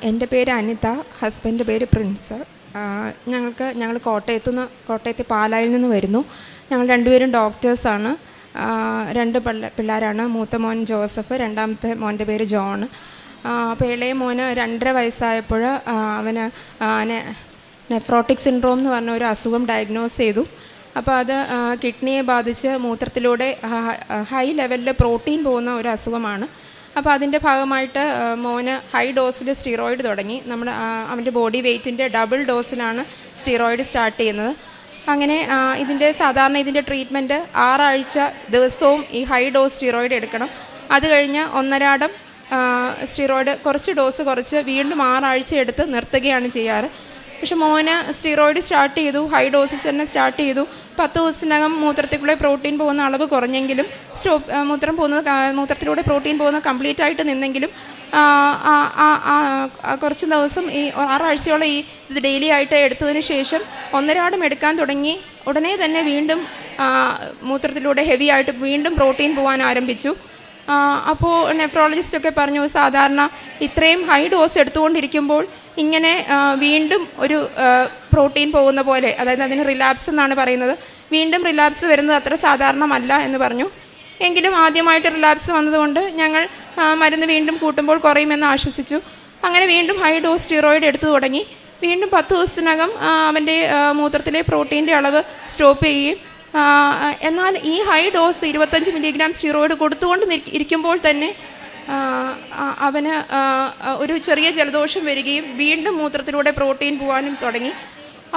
എൻ്റെ പേര് അനിത, ഹസ്ബൻഡ് പേര് പ്രിൻസ്. ഞങ്ങൾ കോട്ടയത്ത് പാലായിൽ നിന്ന് വരുന്നു. ഞങ്ങൾ രണ്ടുപേരും ഡോക്ടേഴ്സാണ്. രണ്ട് പിള്ളേരാണ്. മൂത്ത മോൻ ജോസഫ്, രണ്ടാമത്തെ മോൻ്റെ പേര് ജോൺ. അപ്പോൾ ഇളയ മോന് 2.5 വയസ്സായപ്പോൾ അവന് നെഫ്രോട്ടിക് സിൻഡ്രോം എന്ന് പറഞ്ഞ ഒരു അസുഖം ഡയഗ്നോസ് ചെയ്തു. അപ്പോൾ അത് കിഡ്നിയെ ബാധിച്ച് മൂത്രത്തിലൂടെ ഹൈ ലെവലിൽ പ്രോട്ടീൻ പോകുന്ന ഒരു അസുഖമാണ്. അപ്പോൾ അതിൻ്റെ ഭാഗമായിട്ട് മോന് ഹൈ ഡോസിൽ സ്റ്റിറോയിഡ് തുടങ്ങി. അവൻ്റെ ബോഡി വെയ്റ്റിൻ്റെ ഡബിൾ ഡോസിലാണ് സ്റ്റിറോയിഡ് സ്റ്റാർട്ട് ചെയ്യുന്നത്. അങ്ങനെ ഇതിൻ്റെ ട്രീറ്റ്മെൻറ്റ് 6 ആഴ്ച ദിവസവും ഈ ഹൈ ഡോസ് സ്റ്റിറോയിഡ് എടുക്കണം. അത് കഴിഞ്ഞ് 1.5 സ്റ്റിറോയിഡ് കുറച്ച് ഡോസ് കുറച്ച് വീണ്ടും 6 ആഴ്ച എടുത്ത് നിർത്തുകയാണ് ചെയ്യാറ്. പക്ഷെ മോന് സ്റ്റിറോയിഡ് സ്റ്റാർട്ട് ചെയ്തു, ഹൈ ഡോസിൽ തന്നെ സ്റ്റാർട്ട് ചെയ്തു. 10 ദിവസത്തിനകം മൂത്രത്തിലൂടെ പ്രോട്ടീൻ പോകുന്ന അളവ് കുറഞ്ഞെങ്കിലും മൂത്രത്തിലൂടെ പ്രോട്ടീൻ പോകുന്ന കംപ്ലീറ്റ് ആയിട്ട് നിന്നെങ്കിലും കുറച്ച് ദിവസം ഈ 6 ആഴ്ചയോളം ഇത് ഡെയിലി ആയിട്ട് എടുത്തതിന് ശേഷം 1.5 എടുക്കാൻ തുടങ്ങി. ഉടനെ തന്നെ വീണ്ടും മൂത്രത്തിലൂടെ ഹെവി ആയിട്ട് വീണ്ടും പ്രോട്ടീൻ പോകാൻ ആരംഭിച്ചു. അപ്പോൾ നെഫ്രോളജിസ്റ്റൊക്കെ പറഞ്ഞു, സാധാരണ ഇത്രയും ഹൈ ഡോസ് എടുത്തുകൊണ്ടിരിക്കുമ്പോൾ ഇങ്ങനെ വീണ്ടും ഒരു പ്രോട്ടീൻ പോകുന്ന പോലെ, അതായത് അതിന് റിലാപ്സ് എന്നാണ് പറയുന്നത്, വീണ്ടും റിലാപ്സ് വരുന്നത് അത്ര സാധാരണമല്ല എന്ന് പറഞ്ഞു. എങ്കിലും ആദ്യമായിട്ട് റിലാപ്സ് വന്നതുകൊണ്ട് ഞങ്ങൾ മരുന്ന് വീണ്ടും കൂട്ടുമ്പോൾ കുറയുമെന്ന് ആശ്വസിച്ചു. അങ്ങനെ വീണ്ടും ഹൈ ഡോസ് സ്റ്റിറോയിഡ് എടുത്തു തുടങ്ങി. വീണ്ടും 10 ദിവസത്തിനകം അവൻ്റെ മൂത്രത്തിലെ പ്രോട്ടീൻ്റെ അളവ് സ്റ്റോപ്പ് ചെയ്യുകയും, എന്നാൽ ഈ ഹൈ ഡോസ് 25 മില്ലിഗ്രാം സ്റ്റിറോയിഡ് കൊടുത്തുകൊണ്ട് ഇരിക്കുമ്പോൾ തന്നെ അവന് ഒരു ചെറിയ ജലദോഷം വരികയും വീണ്ടും മൂത്രത്തിലൂടെ പ്രോട്ടീൻ പോകാനും തുടങ്ങി.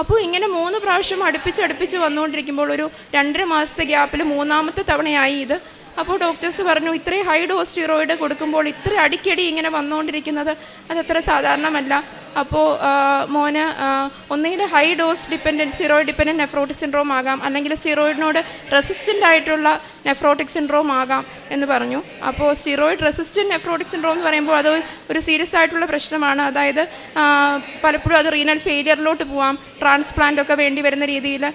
അപ്പോൾ ഇങ്ങനെ 3 പ്രാവശ്യം അടുപ്പിച്ച് വന്നുകൊണ്ടിരിക്കുമ്പോൾ ഒരു 2.5 മാസത്തെ ഗ്യാപ്പിൽ 3ാമത്തെ തവണയായി ഇത്. അപ്പോൾ ഡോക്ടേഴ്സ് പറഞ്ഞു, ഇത്രയും ഹൈ ഡോസ് സ്റ്റിറോയിഡ് കൊടുക്കുമ്പോൾ ഇത്ര അടിക്കടി ഇങ്ങനെ വന്നുകൊണ്ടിരിക്കുന്നത് അതത്ര സാധാരണമല്ല. അപ്പോൾ മോന് ഒന്നുകിൽ high dose steroid dependent nephrotic syndrome ആകാം, അല്ലെങ്കിൽ സ്റ്റിറോയിഡിനോട് റെസിസ്റ്റൻ്റ് ആയിട്ടുള്ള നെഫ്രോട്ടിക് സിൻഡ്രോം ആകാം എന്ന് പറഞ്ഞു. അപ്പോൾ സ്റ്റിറോയിഡ് റെസിസ്റ്റൻറ്റ് നെഫ്രോട്ടിക് സിൻഡ്രോം എന്ന് പറയുമ്പോൾ അത് ഒരു സീരിയസ് ആയിട്ടുള്ള പ്രശ്നമാണ്. അതായത് പലപ്പോഴും അത് റീനൽ ഫെയിലിയറിലോട്ട് പോവാം, ട്രാൻസ്പ്ലാന്റ് ഒക്കെ വേണ്ടി വരുന്ന രീതിയിൽ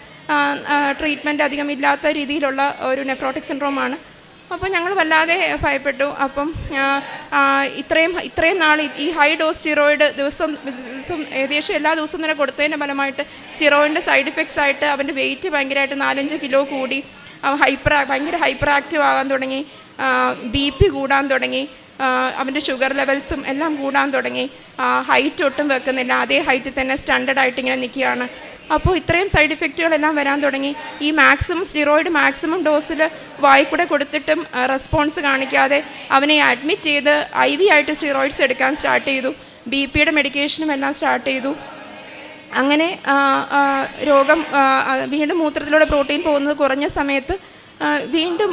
ട്രീറ്റ്മെൻറ്റ് അധികം ഇല്ലാത്ത രീതിയിലുള്ള ഒരു നെഫ്രോട്ടിക് സിൻഡ്രോമാണ്. അപ്പോൾ ഞങ്ങൾ വല്ലാതെ ഭയപ്പെട്ടു. അപ്പം ഇത്രയും നാൾ ഈ ഹൈ ഡോസ് സ്റ്റിറോയിഡ് ദിവസം ഏകദേശം എല്ലാ ദിവസവും തന്നെ കൊടുത്തതിൻ്റെ ഫലമായിട്ട് സ്റ്റിറോയിഡിൻ്റെ സൈഡ് ഇഫക്ട്സ് ആയിട്ട് അവൻ്റെ വെയിറ്റ് ഭയങ്കരമായിട്ട് 4-5 കിലോ കൂടി, ഭയങ്കര ഹൈപ്പർ ആക്റ്റീവ് ആകാൻ തുടങ്ങി, BP കൂടാൻ തുടങ്ങി, അവൻ്റെ ഷുഗർ ലെവൽസും എല്ലാം കൂടാൻ തുടങ്ങി. ഹൈറ്റ് ഒട്ടും വെക്കുന്നില്ല, അതേ ഹൈറ്റിൽ തന്നെ സ്റ്റാൻഡേർഡ് ആയിട്ട് ഇങ്ങനെ നിൽക്കുകയാണ്. അപ്പോൾ ഇത്രയും സൈഡ് ഇഫക്റ്റുകളെല്ലാം വരാൻ തുടങ്ങി. ഈ സ്റ്റിറോയിഡ് മാക്സിമം ഡോസിൽ വായിക്കൂടെ കൊടുത്തിട്ടും റെസ്പോൺസ് കാണിക്കാതെ അവനെ അഡ്മിറ്റ് ചെയ്ത് IV ആയിട്ട് സ്റ്റിറോയിഡ്സ് എടുക്കാൻ സ്റ്റാർട്ട് ചെയ്തു. BPയുടെ മെഡിക്കേഷനും എല്ലാം സ്റ്റാർട്ട് ചെയ്തു. അങ്ങനെ രോഗം വീണ്ടും മൂത്രത്തിലൂടെ പ്രോട്ടീൻ പോകുന്നത് കുറഞ്ഞ സമയത്ത് വീണ്ടും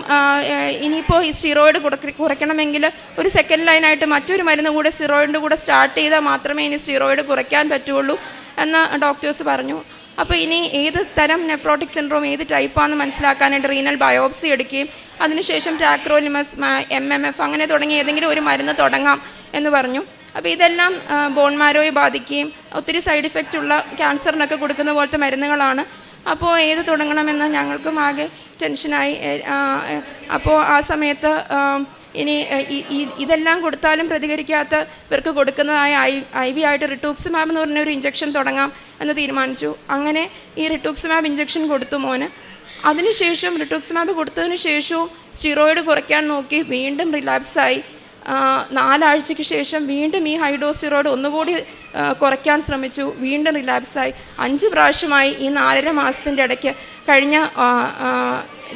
ഇനിയിപ്പോൾ ഈ സ്റ്റിറോയിഡ് കുറയ്ക്കണമെങ്കിൽ ഒരു സെക്കൻഡ് ലൈനായിട്ട് മറ്റൊരു മരുന്ന് കൂടെ സ്റ്റിറോയിഡിൻ്റെ കൂടെ സ്റ്റാർട്ട് ചെയ്താൽ മാത്രമേ ഇനി സ്റ്റിറോയിഡ് കുറയ്ക്കാൻ പറ്റുള്ളൂ എന്ന് ഡോക്ടേഴ്സ് പറഞ്ഞു. അപ്പോൾ ഇനി ഏത് തരം നെഫ്രോട്ടിക് സിൻഡ്രോം ഏത് ടൈപ്പാണെന്ന് മനസ്സിലാക്കാനായിട്ട് റീനൽ ബയോപ്സി എടുക്കുകയും അതിനുശേഷം ടാക്രോലിമസ്, MMF അങ്ങനെ തുടങ്ങിയ ഏതെങ്കിലും ഒരു മരുന്ന് തുടങ്ങാം എന്ന് പറഞ്ഞു. അപ്പോൾ ഇതെല്ലാം ബോൺ മാരോയെ ബാധിക്കുകയും ഒത്തിരി സൈഡ് ഇഫക്റ്റ് ഉള്ള ക്യാൻസറിനൊക്കെ കൊടുക്കുന്ന പോലത്തെ മരുന്നുകളാണ്. അപ്പോൾ ഏത് തുടങ്ങണമെന്ന് ഞങ്ങൾക്കും ആകെ ടെൻഷനായി. അപ്പോൾ ആ സമയത്ത് ഇനി ഇതെല്ലാം കൊടുത്താലും പ്രതികരിക്കാത്ത ഇവർക്ക് കൊടുക്കുന്നതായ IV ആയിട്ട് റിട്ടൂക്സിമാബ് എന്ന് പറഞ്ഞൊരു ഇഞ്ചക്ഷൻ തുടങ്ങാം എന്ന് തീരുമാനിച്ചു. അങ്ങനെ ഈ റിട്ടൂക്സിമാബ് ഇഞ്ചക്ഷൻ കൊടുത്തു മോന്. അതിനുശേഷം റിട്ടൂക്സിമാബ് കൊടുത്തതിന് ശേഷവും സ്റ്റിറോയിഡ് കുറയ്ക്കാൻ നോക്കി, വീണ്ടും റിലാപ്സായി. 4 ആഴ്ചയ്ക്ക് ശേഷം വീണ്ടും ഈ ഹൈ ഡോസ് സ്റ്റിറോയിഡ് ഒന്നുകൂടി കുറയ്ക്കാൻ ശ്രമിച്ചു, വീണ്ടും റിലാപ്സായി. 5 പ്രാവശ്യമായി ഈ 4.5 മാസത്തിൻ്റെ ഇടയ്ക്ക്. കഴിഞ്ഞ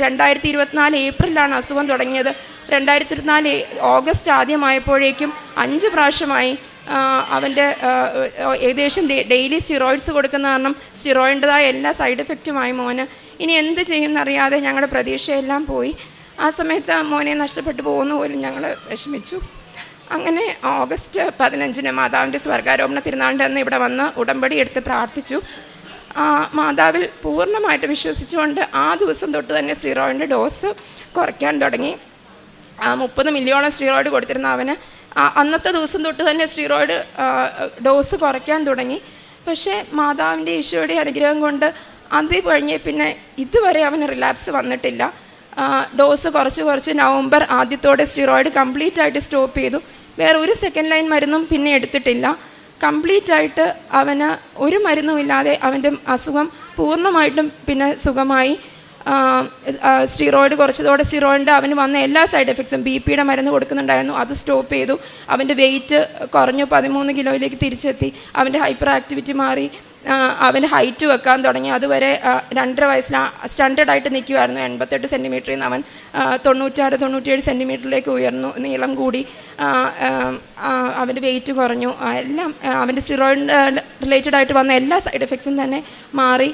2024 ഏപ്രിലാണ് അസുഖം തുടങ്ങിയത്. 2024 ഓഗസ്റ്റ് ആദ്യമായപ്പോഴേക്കും 5 പ്രാവശ്യമായി. അവൻ്റെ ഏകദേശം ഡെയിലി സ്റ്റിറോയിഡ്സ് കൊടുക്കുന്ന കാരണം സ്റ്റിറോയിഡിൻ്റെതായ എല്ലാ സൈഡ് ഇഫക്റ്റുമായി മോന്. ഇനി എന്ത് ചെയ്യുമെന്നറിയാതെ ഞങ്ങളുടെ പ്രതീക്ഷയെല്ലാം പോയി. ആ സമയത്ത് മോനെ നഷ്ടപ്പെട്ടു പോകുന്ന പോലും ഞങ്ങൾ വിഷമിച്ചു. അങ്ങനെ ഓഗസ്റ്റ് 15 മാതാവിൻ്റെ സ്വർഗാരോപണ തിരുനാളിൻ്റെ അന്ന് ഇവിടെ വന്ന് ഉടമ്പടി എടുത്ത് പ്രാർത്ഥിച്ചു. മാതാവിൽ പൂർണ്ണമായിട്ട് വിശ്വസിച്ചുകൊണ്ട് ആ ദിവസം തൊട്ട് തന്നെ സ്റ്റിറോയിഡിൻ്റെ ഡോസ് കുറയ്ക്കാൻ തുടങ്ങി. 30 മില്ലിയോളം സ്റ്റിറോയിഡ് കൊടുത്തിരുന്ന അവന് അന്നത്തെ ദിവസം തൊട്ട് തന്നെ സ്റ്റിറോയിഡ് ഡോസ് കുറയ്ക്കാൻ തുടങ്ങി. പക്ഷേ മാതാവിൻ്റെ ഈശോയുടെ അനുഗ്രഹം കൊണ്ട് അത് കഴിഞ്ഞ് പിന്നെ ഇതുവരെ അവന് റിലാപ്സ് വന്നിട്ടില്ല. ഡോസ് കുറച്ച് നവംബർ ആദ്യത്തോടെ സ്റ്റിറോയിഡ് കംപ്ലീറ്റ് ആയിട്ട് സ്റ്റോപ്പ് ചെയ്തു. വേറെ ഒരു സെക്കൻഡ് ലൈൻ മരുന്നും പിന്നെ എടുത്തിട്ടില്ല. കംപ്ലീറ്റ് ആയിട്ട് അവന് ഒരു മരുന്നുമില്ലാതെ അവൻ്റെ അസുഖം പൂർണ്ണമായിട്ടും പിന്നെ സുഖമായി. സ്റ്റിറോയിഡ് കുറച്ചതോടെ സ്റ്റിറോയിഡിൻ്റെ അവന് വന്ന എല്ലാ സൈഡ് എഫക്ട്സും, BP-യുടെ മരുന്ന് കൊടുക്കുന്നുണ്ടായിരുന്നു, അത് സ്റ്റോപ്പ് ചെയ്തു. അവൻ്റെ വെയിറ്റ് കുറഞ്ഞു, 13 കിലോയിലേക്ക് തിരിച്ചെത്തി. അവൻ്റെ ഹൈപ്പർ ആക്ടിവിറ്റി മാറി, അവൻ്റെ ഹൈറ്റ് വെക്കാൻ തുടങ്ങി. അതുവരെ 2.5 വയസ്സിൽ സ്റ്റാൻഡേർഡായിട്ട് നിൽക്കുമായിരുന്നു. 88 സെൻറ്റിമീറ്ററിൽ നിന്ന് അവൻ 96-97 സെൻറ്റിമീറ്ററിലേക്ക് ഉയർന്നു, നീളം കൂടി, അവൻ്റെ വെയിറ്റ് കുറഞ്ഞു. എല്ലാം അവൻ്റെ സ്റ്റിറോയിഡ് റിലേറ്റഡ് ആയിട്ട് വന്ന എല്ലാ സൈഡ് എഫക്ട്സും തന്നെ മാറി.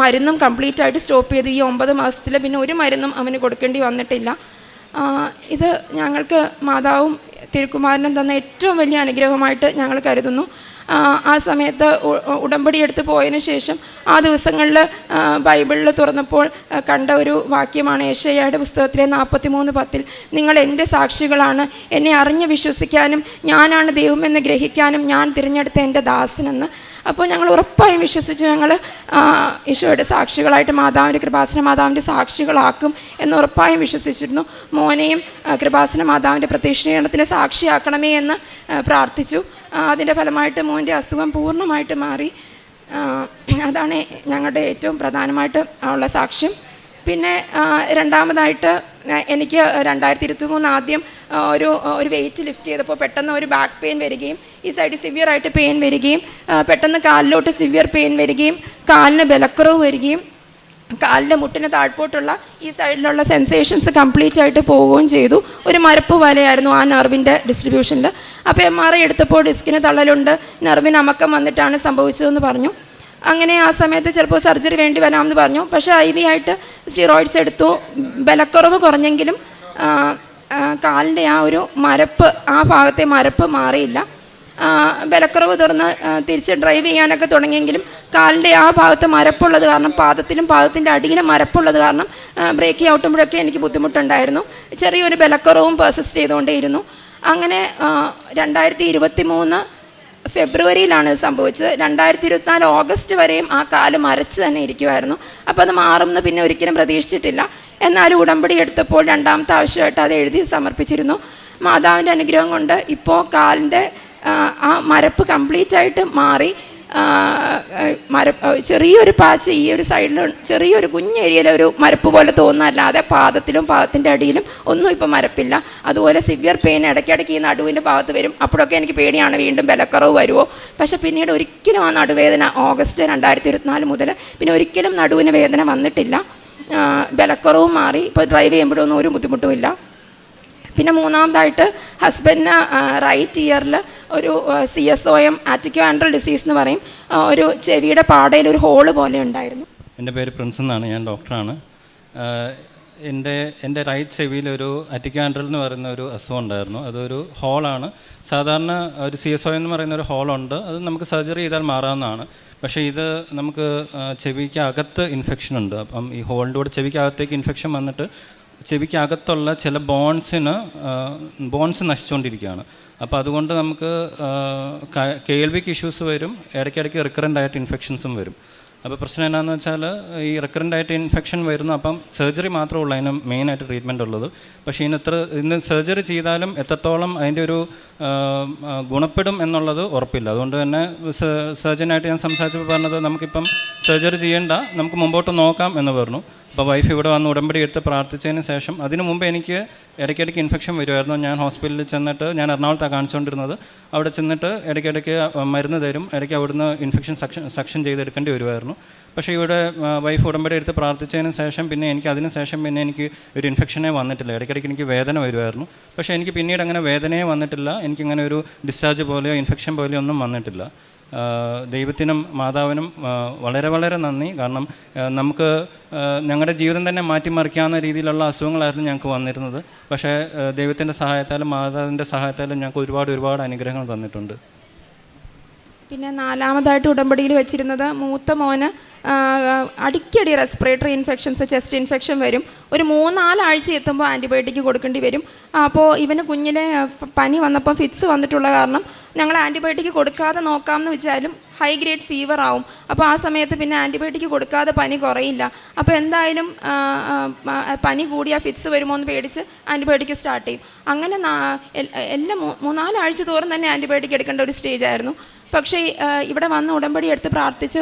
മരുന്നും കംപ്ലീറ്റ് ആയിട്ട് സ്റ്റോപ്പ് ചെയ്തു. ഈ 9 മാസത്തിൽ പിന്നെ ഒരു മരുന്നും അവന് കൊടുക്കേണ്ടി വന്നിട്ടില്ല. ഇത് ഞങ്ങൾക്ക് മാതാവും തിരുക്കുമാരനും തന്ന ഏറ്റവും വലിയ അനുഗ്രഹമായിട്ട് ഞങ്ങൾ കരുതുന്നു. ആ സമയത്ത് ഉടമ്പടി എടുത്ത് പോയതിന് ശേഷം ആ ദിവസങ്ങളിൽ ബൈബിളിൽ തുറന്നപ്പോൾ കണ്ട ഒരു വാക്യമാണ് യെശയ്യായുടെ പുസ്തകത്തിലെ 43:10. നിങ്ങൾ എൻ്റെ സാക്ഷികളാണ്, എന്നെ അറിഞ്ഞ് വിശ്വസിക്കാനും ഞാനാണ് ദൈവമെന്ന് ഗ്രഹിക്കാനും ഞാൻ തിരഞ്ഞെടുത്ത എൻ്റെ ദാസനെന്ന്. അപ്പോൾ ഞങ്ങൾ ഉറപ്പായും വിശ്വസിച്ചു, ഞങ്ങൾ ഈശോയുടെ സാക്ഷികളായിട്ട് മാതാവിൻ്റെ കൃപാസന മാതാവിൻ്റെ സാക്ഷികളാക്കും എന്ന് ഉറപ്പായും വിശ്വസിച്ചിരുന്നു. മോനെയും കൃപാസന മാതാവിൻ്റെ പ്രത്യക്ഷീകരണത്തിന് സാക്ഷിയാക്കണമേ എന്ന് പ്രാർത്ഥിച്ചു. അതിൻ്റെ ഫലമായിട്ട് മോൻ്റെ അസുഖം പൂർണ്ണമായിട്ട് മാറി. അതാണ് ഞങ്ങളുടെ ഏറ്റവും പ്രധാനമായിട്ട് ഉള്ള സാക്ഷ്യം. പിന്നെ രണ്ടാമതായിട്ട് എനിക്ക് 2023 ആദ്യം ഒരു വെയിറ്റ് ലിഫ്റ്റ് ചെയ്തപ്പോൾ പെട്ടെന്ന് ഒരു ബാക്ക് പെയിൻ വരികയും ഈ സൈഡിൽ സിവിയറായിട്ട് പെയിൻ വരികയും പെട്ടെന്ന് കാലിലോട്ട് സിവിയർ പെയിൻ വരികയും കാലിന് ബലക്കുറവ് വരികയും കാലിൻ്റെ മുട്ടിന് താഴ്പോട്ടുള്ള ഈ സൈഡിലുള്ള സെൻസേഷൻസ് കംപ്ലീറ്റ് ആയിട്ട് പോവുകയും ചെയ്തു. ഒരു മരപ്പ് വലയായിരുന്നു ആ നെർവിൻ്റെ ഡിസ്ട്രിബ്യൂഷനിൽ. അപ്പോൾ MRI എടുത്തപ്പോൾ ഡിസ്കിന് തള്ളലുണ്ട്, നെർവിന് അമക്കം വന്നിട്ടാണ് സംഭവിച്ചതെന്ന് പറഞ്ഞു. അങ്ങനെ ആ സമയത്ത് ചിലപ്പോൾ സർജറി വേണ്ടി വരാമെന്ന് പറഞ്ഞു. പക്ഷേ IV ആയിട്ട് സ്റ്റിറോയിഡ്സ് എടുത്തു. ബലക്കുറവ് കുറഞ്ഞെങ്കിലും കാലിൻ്റെ ആ ഒരു മരപ്പ്, ആ ഭാഗത്തെ മരപ്പ് മാറിയില്ല. ബലക്കുറവ് തുറന്ന് തിരിച്ച് ഡ്രൈവ് ചെയ്യാനൊക്കെ തുടങ്ങിയെങ്കിലും കാലിൻ്റെ ആ ഭാഗത്ത് മരപ്പുള്ളത് കാരണം, പാദത്തിലും പാദത്തിൻ്റെ അടിയിലും മരപ്പുള്ളത് കാരണം ബ്രേക്ക് ചവിട്ടുമ്പോഴൊക്കെ എനിക്ക് ബുദ്ധിമുട്ടുണ്ടായിരുന്നു. ചെറിയൊരു ബലക്കുറവും പെർസിസ്റ്റ് ചെയ്തുകൊണ്ടേയിരുന്നു. അങ്ങനെ 2023 ഫെബ്രുവരിയിലാണ് സംഭവിച്ചത്. 2024 ഓഗസ്റ്റ് വരെയും ആ കാല് മരച്ച് തന്നെ ഇരിക്കുമായിരുന്നു. അപ്പോൾ അത് മാറുമെന്ന് പിന്നെ ഒരിക്കലും പ്രതീക്ഷിച്ചിട്ടില്ല. എന്നാലും ഉടമ്പടി എടുത്തപ്പോൾ രണ്ടാമത്തെ ആവശ്യമായിട്ട് അത് എഴുതി സമർപ്പിച്ചിരുന്നു. മാതാവിൻ്റെ അനുഗ്രഹം കൊണ്ട് ഇപ്പോൾ കാലിൻ്റെ ആ മരപ്പ് കംപ്ലീറ്റ് ആയിട്ട് മാറി. ചെറിയൊരു പാച്ച് ഈ ഒരു സൈഡിൽ, ചെറിയൊരു കുഞ്ഞേരിയയിലെ ഒരു മരപ്പ് പോലെ തോന്നുന്നല്ലാതെ പാദത്തിലും പാദത്തിൻ്റെ അടിയിലും ഒന്നും ഇപ്പോൾ മരപ്പില്ല. അതുപോലെ സിവിയർ പെയിൻ ഇടയ്ക്കിടയ്ക്ക് ഈ നടുവിൻ്റെ ഭാഗത്ത് വരും. അപ്പോഴൊക്കെ എനിക്ക് പേടിയാണ് വീണ്ടും ബലക്കുറവ് വരുമോ. പക്ഷെ പിന്നീട് ഒരിക്കലും ആ നടുവേദന ഓഗസ്റ്റ് 2024 മുതൽ പിന്നെ ഒരിക്കലും നടുവിന് വേദന വന്നിട്ടില്ല. ബലക്കുറവും മാറി. ഇപ്പോൾ ഡ്രൈവ് ചെയ്യുമ്പോഴൊന്നും ഒരു ബുദ്ധിമുട്ടുമില്ല. പിന്നെ മൂന്നാമതായിട്ട് ഹസ്ബൻഡിന് റൈറ്റ് ഇയറിൽ ഒരു CSOM ആറ്റിക്കോ ആൻഡ്രൽ ഡിസീസ് എന്ന് പറയും, ഒരു ചെവിയുടെ പാടയിൽ ഒരു ഹോള് പോലെ ഉണ്ടായിരുന്നു. എൻ്റെ പേര് പ്രിൻസ് എന്നാണ്, ഞാൻ ഡോക്ടറാണ്. എൻ്റെ റൈറ്റ് ചെവിയിൽ ഒരു ആറ്റിക്കോ ആൻഡ്രൽ എന്ന് പറയുന്ന ഒരു അസുഖം ഉണ്ടായിരുന്നു. അതൊരു ഹോളാണ്. സാധാരണ ഒരു CSOM എന്ന് പറയുന്ന ഒരു ഹോളുണ്ട്, അത് നമുക്ക് സർജറി ചെയ്താൽ മാറാവുന്നതാണ്. പക്ഷേ ഇത് നമുക്ക് ചെവിക്ക് അകത്ത് ഇൻഫെക്ഷൻ ഉണ്ട്. അപ്പം ഈ ഹോളിൻ്റെ കൂടെ ചെവിക്ക് അകത്തേക്ക് ഇൻഫെക്ഷൻ വന്നിട്ട് ചെവിക്ക് അകത്തുള്ള ചില ബോൺസ് നശിച്ചുകൊണ്ടിരിക്കുകയാണ്. അപ്പോൾ അതുകൊണ്ട് നമുക്ക് കേൾവിക്ക് ഇഷ്യൂസ് വരും, ഇടയ്ക്കിടയ്ക്ക് റിക്കറൻ്റ് ആയിട്ട് ഇൻഫെക്ഷൻസും വരും. അപ്പോൾ പ്രശ്നം എന്താണെന്ന് വെച്ചാൽ ഈ റിക്കറൻ്റ് ആയിട്ട് ഇൻഫെക്ഷൻ വരുന്നു. അപ്പം സർജറി മാത്രമേ ഉള്ളൂ അതിന് മെയിനായിട്ട് ട്രീറ്റ്മെൻറ്റ് ഉള്ളത്. പക്ഷേ ഇന്ന് സർജറി ചെയ്താലും എത്രത്തോളം അതിൻ്റെ ഒരു ഗുണപ്പെടും എന്നുള്ളത് ഉറപ്പില്ല. അതുകൊണ്ട് തന്നെ സർജനായിട്ട് ഞാൻ സംസാരിച്ചപ്പോൾ പറഞ്ഞത് നമുക്കിപ്പം സർജറി ചെയ്യേണ്ട, നമുക്ക് മുമ്പോട്ട് നോക്കാം എന്ന് പറഞ്ഞു. അപ്പോൾ വൈഫ് ഇവിടെ വന്ന് ഉടമ്പടി എടുത്ത് പ്രാർത്ഥിച്ചതിന് ശേഷം, അതിനു മുമ്പ് എനിക്ക് ഇടയ്ക്കിടയ്ക്ക് ഇൻഫെക്ഷൻ വരുമായിരുന്നു. ഞാൻ ഹോസ്പിറ്റലിൽ ചെന്നിട്ട്, ഞാൻ എറണാകുളത്താണ് കാണിച്ചുകൊണ്ടിരുന്നത്, അവിടെ ചെന്നിട്ട് ഇടയ്ക്കിടയ്ക്ക് മരുന്ന് തരും, ഇടയ്ക്ക് അവിടുന്ന് ഇൻഫെക്ഷൻ സക്ഷൻ ചെയ്തെടുക്കേണ്ടി വരുമായിരുന്നു. പക്ഷേ ഇവിടെ വൈഫ് ഉടമ്പടി എടുത്ത് പ്രാർത്ഥിച്ചതിന് ശേഷം പിന്നെ എനിക്ക് ഒരു ഇൻഫെക്ഷനേ വന്നിട്ടില്ല. ഇടയ്ക്കിടയ്ക്ക് എനിക്ക് വേദന വരുമായിരുന്നു. പക്ഷേ എനിക്ക് പിന്നീട് അങ്ങനെ വേദനയെ വന്നിട്ടില്ല. എനിക്കിങ്ങനെ ഒരു ഡിസ്ചാർജ് പോലെയോ ഇൻഫെക്ഷൻ പോലെയോ ഒന്നും വന്നിട്ടില്ല. ദൈവത്തിനും മാതാവിനും വളരെ വളരെ നന്ദി. കാരണം നമുക്ക് ഞങ്ങളുടെ ജീവിതം തന്നെ മാറ്റിമറിക്കാവുന്ന രീതിയിലുള്ള അസുഖങ്ങളായിരുന്നു ഞങ്ങൾക്ക് വന്നിരുന്നത്. പക്ഷേ ദൈവത്തിൻ്റെ സഹായത്താലും മാതാവിൻ്റെ സഹായത്താലും ഞങ്ങൾക്ക് ഒരുപാട് അനുഗ്രഹങ്ങൾ തന്നിട്ടുണ്ട്. പിന്നെ നാലാമതായിട്ട് ഉടമ്പടിയിൽ വെച്ചിരുന്നത് മൂത്ത മോന് അടിക്കടി റെസ്പിറേറ്ററി ഇൻഫെക്ഷൻസ്, ചെസ്റ്റ് ഇൻഫെക്ഷൻ വരും. ഒരു 3-4 ആഴ്ച എത്തുമ്പോൾ ആൻറ്റിബയോട്ടിക് കൊടുക്കേണ്ടി വരും. അപ്പോൾ ഇവന് കുഞ്ഞിലെ പനി വന്നപ്പോൾ ഫിറ്റ്സ് വന്നിട്ടുള്ള കാരണം ഞങ്ങൾ ആൻറ്റിബയോട്ടിക് കൊടുക്കാതെ നോക്കാമെന്ന് വെച്ചാലും ഹൈ ഗ്രേഡ് ഫീവർ ആവും. അപ്പോൾ ആ സമയത്ത് പിന്നെ ആൻറ്റിബയോട്ടിക് കൊടുക്കാതെ പനി കുറയില്ല. അപ്പോൾ എന്തായാലും പനി കൂടി ആ ഫിറ്റ്സ് വരുമോ എന്ന് പേടിച്ച് ആൻറ്റിബയോട്ടിക് സ്റ്റാർട്ട് ചെയ്യും. അങ്ങനെ എല്ലാ 3-4 ആഴ്ച തോറും തന്നെ ആൻറ്റിബയോട്ടിക് എടുക്കേണ്ട ഒരു സ്റ്റേജ് ആയിരുന്നു. പക്ഷേ ഇവിടെ വന്ന് ഉടമ്പടി എടുത്ത് പ്രാർത്ഥിച്ച്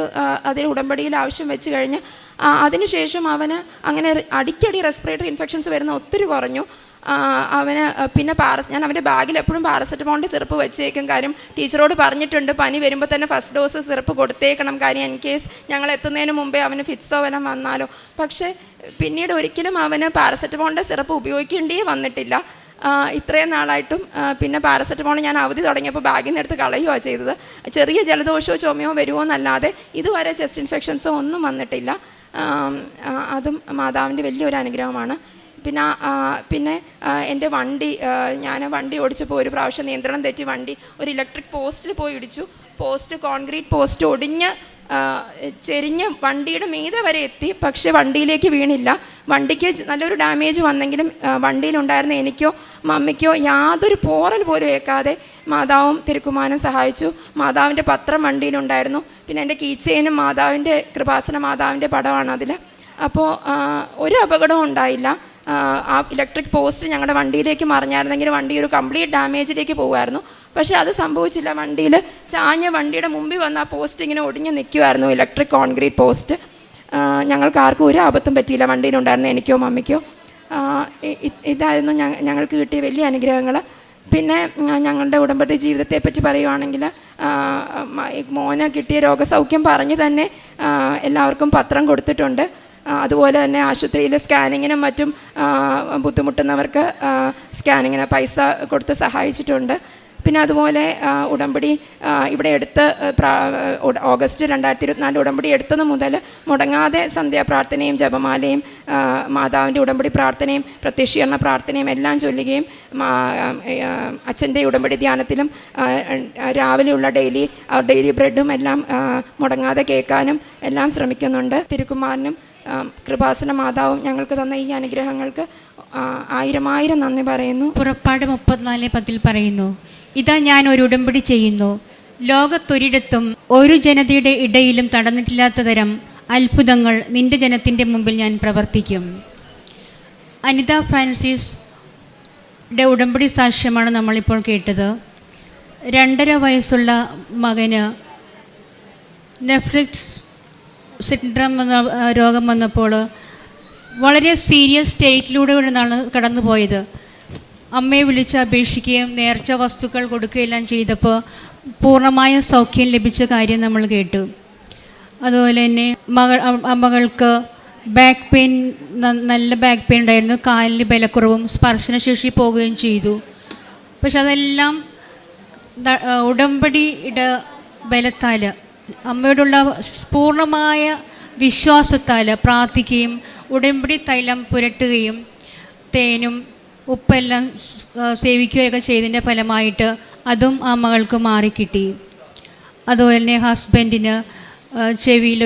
അതിൽ ഉടമ്പടിയിൽ ആവശ്യം വെച്ച് കഴിഞ്ഞ് അതിനുശേഷം അവന് അങ്ങനെ അടിക്കടി റെസ്പിറേറ്ററി ഇൻഫെക്ഷൻസ് വരുന്ന ഒത്തിരി കുറഞ്ഞു. അവന് പിന്നെ ഞാൻ അവൻ്റെ ബാഗിൽ എപ്പോഴും പാരസെറ്റമോളിൻ്റെ സിറപ്പ് വെച്ചേക്കും. കാര്യം ടീച്ചറോട് പറഞ്ഞിട്ടുണ്ട് പനി വരുമ്പോൾ തന്നെ ഫസ്റ്റ് ഡോസ് സിറപ്പ് കൊടുത്തേക്കണം, കാര്യം ഇൻ കേസ് ഞങ്ങൾ എത്തുന്നതിന് മുമ്പേ അവന് ഫിറ്റ്സോ വല്ലതും വന്നാലോ. പക്ഷേ പിന്നീട് ഒരിക്കലും അവന് പാരസെറ്റമോളിൻ്റെ സിറപ്പ് ഉപയോഗിക്കേണ്ടിയേ വന്നിട്ടില്ല. ഇത്രയും നാളായിട്ടും. പിന്നെ പാരസെറ്റമോൾ ഞാൻ അവധി തുടങ്ങിയപ്പോൾ ബാഗിൽ നിന്ന് എടുത്ത് കളയുകയാണ് ചെയ്തത്. ചെറിയ ജലദോഷമോ ചുമയോ വരുമോ എന്നല്ലാതെ ഇതുവരെ ചെസ്റ്റ് ഇൻഫെക്ഷൻസോ ഒന്നും വന്നിട്ടില്ല. അതും മാതാവിൻ്റെ വലിയൊരു അനുഗ്രഹമാണ്. പിന്നെ എൻ്റെ വണ്ടി, ഞാൻ വണ്ടി ഓടിച്ചപ്പോൾ ഒരു പ്രാവശ്യം നിയന്ത്രണം തെറ്റി വണ്ടി ഒരു ഇലക്ട്രിക് പോസ്റ്റിൽ പോയി ഇടിച്ചു. കോൺക്രീറ്റ് പോസ്റ്റ് ഒടിഞ്ഞ് ചെരിഞ്ഞ് വണ്ടിയുടെ മീതെ വരെ എത്തി. പക്ഷേ വണ്ടിയിലേക്ക് വീണില്ല. വണ്ടിക്ക് നല്ലൊരു ഡാമേജ് വന്നെങ്കിലും വണ്ടിയിലുണ്ടായിരുന്ന എനിക്കോ മമ്മിക്കോ യാതൊരു പോറൽ പോലും ഏൽക്കാതെ മാതാവും തിരുക്കുമാരനും സഹായിച്ചു. മാതാവിൻ്റെ പത്രം വണ്ടിയിലുണ്ടായിരുന്നു. പിന്നെ എൻ്റെ കീച്ചെയിനും മാതാവിൻ്റെ കൃപാസന മാതാവിൻ്റെ പടമാണ് അതിൽ. അപ്പോൾ ഒരു അപകടവും ഉണ്ടായില്ല. ആ ഇലക്ട്രിക് പോസ്റ്റ് ഞങ്ങളുടെ വണ്ടിയിലേക്ക് മറിഞ്ഞായിരുന്നെങ്കിൽ വണ്ടി ഒരു കംപ്ലീറ്റ് ഡാമേജിലേക്ക് പോകുമായിരുന്നു. പക്ഷേ അത് സംഭവിച്ചില്ല. വണ്ടിയിൽ ചാഞ്ഞ വണ്ടിയുടെ മുമ്പിൽ വന്ന് ആ പോസ്റ്റ് ഇങ്ങനെ ഒടിഞ്ഞ് നിൽക്കുമായിരുന്നു, ഇലക്ട്രിക് കോൺക്രീറ്റ് പോസ്റ്റ്. ഞങ്ങൾക്ക് ആർക്കും ഒരു ആപത്തും പറ്റിയില്ല, വണ്ടിയിലുണ്ടായിരുന്ന എനിക്കോ മമ്മിക്കോ. ഇതായിരുന്നു ഞങ്ങൾക്ക് കിട്ടിയ വലിയ അനുഗ്രഹങ്ങൾ. പിന്നെ ഞങ്ങളുടെ ഉടമ്പടി ജീവിതത്തെപ്പറ്റി പറയുവാണെങ്കിൽ മോന് കിട്ടിയ രോഗസൗഖ്യം പറഞ്ഞ് തന്നെ എല്ലാവർക്കും പത്രം കൊടുത്തിട്ടുണ്ട്. അതുപോലെ തന്നെ ആശുപത്രിയിൽ സ്കാനിങ്ങിനും മറ്റും ബുദ്ധിമുട്ടുന്നവർക്ക് സ്കാനിങ്ങിന് പൈസ കൊടുത്ത് സഹായിച്ചിട്ടുണ്ട്. പിന്നെ അതുപോലെ ഉടമ്പടി ഇവിടെ എടുത്ത് ഓഗസ്റ്റ് 2024 ഉടമ്പടി എടുത്തത് മുതൽ മുടങ്ങാതെ സന്ധ്യാപ്രാർത്ഥനയും ജപമാലയും മാതാവിൻ്റെ ഉടമ്പടി പ്രാർത്ഥനയും പ്രത്യക്ഷീകരണ പ്രാർത്ഥനയും എല്ലാം ചൊല്ലുകയും അച്ഛൻ്റെ ഉടമ്പടി ധ്യാനത്തിലും രാവിലെയുള്ള ഡെയിലി ബ്രെഡും എല്ലാം മുടങ്ങാതെ കേൾക്കാനും എല്ലാം ശ്രമിക്കുന്നുണ്ട്. തിരുക്കുമാരനും കൃപാസന മാതാവും ഞങ്ങൾക്ക് തന്ന ഈ അനുഗ്രഹങ്ങൾക്ക് 1000 നന്ദി പറയുന്നു. പുറപ്പാട് 34:10 പറയുന്നു, ഇതാ ഞാൻ ഒരു ഉടമ്പടി ചെയ്യുന്നു, ലോകത്തൊരിടത്തും ഒരു ജനതയുടെ ഇടയിലും നടന്നിട്ടില്ലാത്ത തരം അത്ഭുതങ്ങൾ നിന്റെ ജനത്തിൻ്റെ മുമ്പിൽ ഞാൻ പ്രവർത്തിക്കും. അനിത ഫ്രാൻസിസ്യുടെ ഉടമ്പടി സാക്ഷ്യമാണ് നമ്മളിപ്പോൾ കേട്ടത്. 2.5 വയസ്സുള്ള മകന് നെഫ്രിക്സ് സിൻഡ്രം എന്ന രോഗം വന്നപ്പോൾ വളരെ സീരിയസ് സ്റ്റേറ്റിലൂടെ നിന്നാണ് കടന്നു പോയത്. അമ്മയെ വിളിച്ച് അപേക്ഷിക്കുകയും നേർച്ച വസ്തുക്കൾ കൊടുക്കുകയെല്ലാം ചെയ്തപ്പോൾ പൂർണ്ണമായ സൗഖ്യം ലഭിച്ച കാര്യം നമ്മൾ കേട്ടു. അതുപോലെ തന്നെ മകൾക്ക് ബാക്ക് പെയിൻ, നല്ല ബാക്ക് പെയിൻ ഉണ്ടായിരുന്നു, കാലിന് ബലക്കുറവും സ്പർശനശേഷി പോവുകയും ചെയ്തു. പക്ഷെ അതെല്ലാം ഉടമ്പടിയുടെ ബലത്താൽ, അമ്മയോടുള്ള പൂർണ്ണമായ വിശ്വാസത്താൽ പ്രാർത്ഥിക്കുകയും ഉടമ്പടി തൈലം പുരട്ടുകയും തേനും ഉപ്പെല്ലാം സേവിക്കുകയൊക്കെ ചെയ്തതിൻ്റെ ഫലമായിട്ട് അതും ആ മകൾക്ക് മാറിക്കിട്ടി. അതുപോലെ തന്നെ ഹസ്ബൻഡിന് ചെവിയിൽ